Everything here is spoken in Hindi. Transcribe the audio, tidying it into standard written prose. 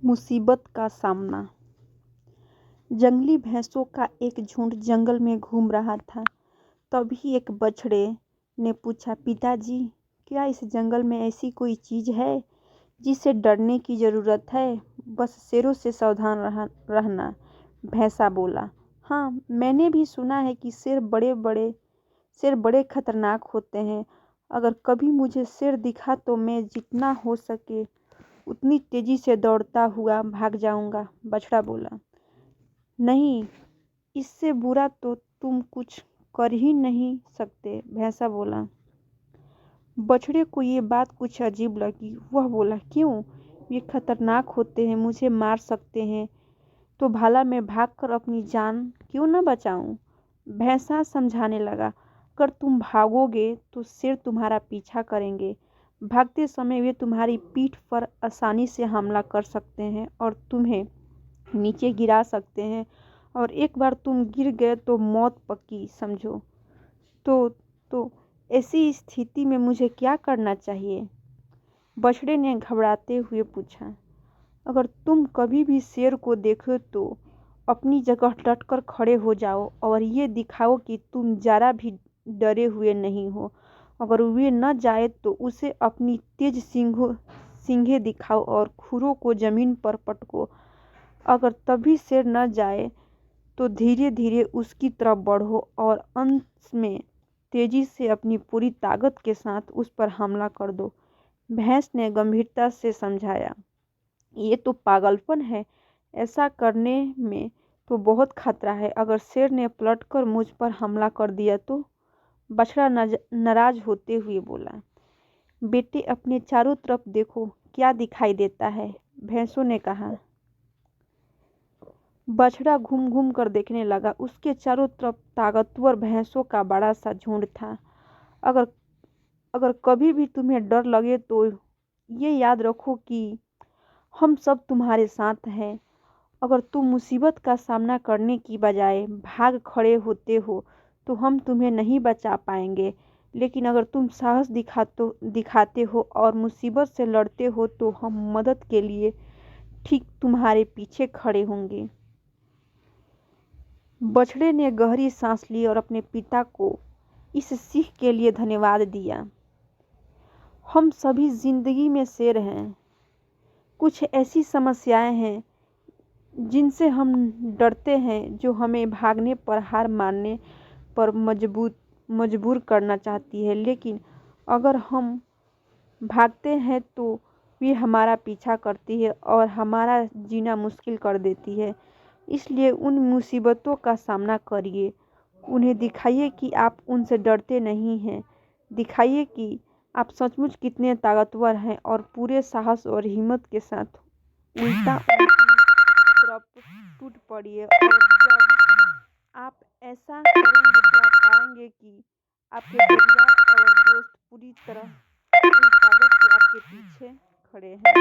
मुसीबत का सामना। जंगली भैंसों का एक झुंड जंगल में घूम रहा था। तभी एक बछड़े ने पूछा, पिताजी, क्या इस जंगल में ऐसी कोई चीज़ है जिसे डरने की ज़रूरत है? बस शेरों से सावधान रहना। भैंसा बोला, हाँ, मैंने भी सुना है कि शेर बड़े खतरनाक होते हैं। अगर कभी मुझे शेर दिखा तो मैं जितना हो सके उतनी तेजी से दौड़ता हुआ भाग जाऊंगा। बछड़ा बोला, नहीं, इससे बुरा तो तुम कुछ कर ही नहीं सकते। भैंसा बोला। बछड़े को ये बात कुछ अजीब लगी। वह बोला, क्यों? ये खतरनाक होते हैं, मुझे मार सकते हैं, तो भला मैं भागकर अपनी जान क्यों न बचाऊं? भैंसा समझाने लगा, अगर तुम भागोगे तो शेर तुम्हारा पीछा करेंगे। भागते समय वे तुम्हारी पीठ पर आसानी से हमला कर सकते हैं और तुम्हें नीचे गिरा सकते हैं, और एक बार तुम गिर गए तो मौत पक्की समझो। तो ऐसी स्थिति में मुझे क्या करना चाहिए? बछड़े ने घबराते हुए पूछा। अगर तुम कभी भी शेर को देखो तो अपनी जगह डटकर खड़े हो जाओ और ये दिखाओ कि तुम जरा भी डरे हुए नहीं हो। अगर वे न जाए तो उसे अपनी तेज सींगें दिखाओ और खुरों को जमीन पर पटको। अगर तभी शेर न जाए तो धीरे धीरे उसकी तरफ बढ़ो और अंत में तेजी से अपनी पूरी ताकत के साथ उस पर हमला कर दो। भैंस ने गंभीरता से समझाया, ये तो पागलपन है। ऐसा करने में तो बहुत खतरा है। अगर शेर ने पलटकर मुझ पर हमला कर दिया तो? बछड़ा नाराज होते हुए बोला, बेटे, अपने चारों तरफ देखो, क्या दिखाई देता है? भैंसों ने कहा। बछड़ा घूम घूम कर देखने लगा। उसके चारों तरफ ताकतवर भैंसों का बड़ा सा झुंड था। अगर कभी भी तुम्हें डर लगे तो ये याद रखो कि हम सब तुम्हारे साथ हैं। अगर तुम मुसीबत का सामना करने की बजाय भाग खड़े होते हो तो हम तुम्हें नहीं बचा पाएंगे, लेकिन अगर तुम साहस दिखाते हो और मुसीबत से लड़ते हो तो हम मदद के लिए ठीक तुम्हारे पीछे खड़े होंगे। बछड़े ने गहरी सांस ली और अपने पिता को इस सीख के लिए धन्यवाद दिया। हम सभी जिंदगी में शेर हैं। कुछ ऐसी समस्याएं हैं जिनसे हम डरते हैं, जो हमें भागने पर हार मानने पर मजबूर करना चाहती है, लेकिन अगर हम भागते हैं तो वे हमारा पीछा करती है और हमारा जीना मुश्किल कर देती है। इसलिए उन मुसीबतों का सामना करिए। उन्हें दिखाइए कि आप उनसे डरते नहीं हैं। दिखाइए कि आप सचमुच कितने ताकतवर हैं और पूरे साहस और हिम्मत के साथ उल्टा उनकी तरफ टूट पड़िए। और जब आप ऐसा करेंगे तो आप पाएंगे कि आपके परिवार और दोस्त पूरी ताकत से आपके पीछे खड़े हैं।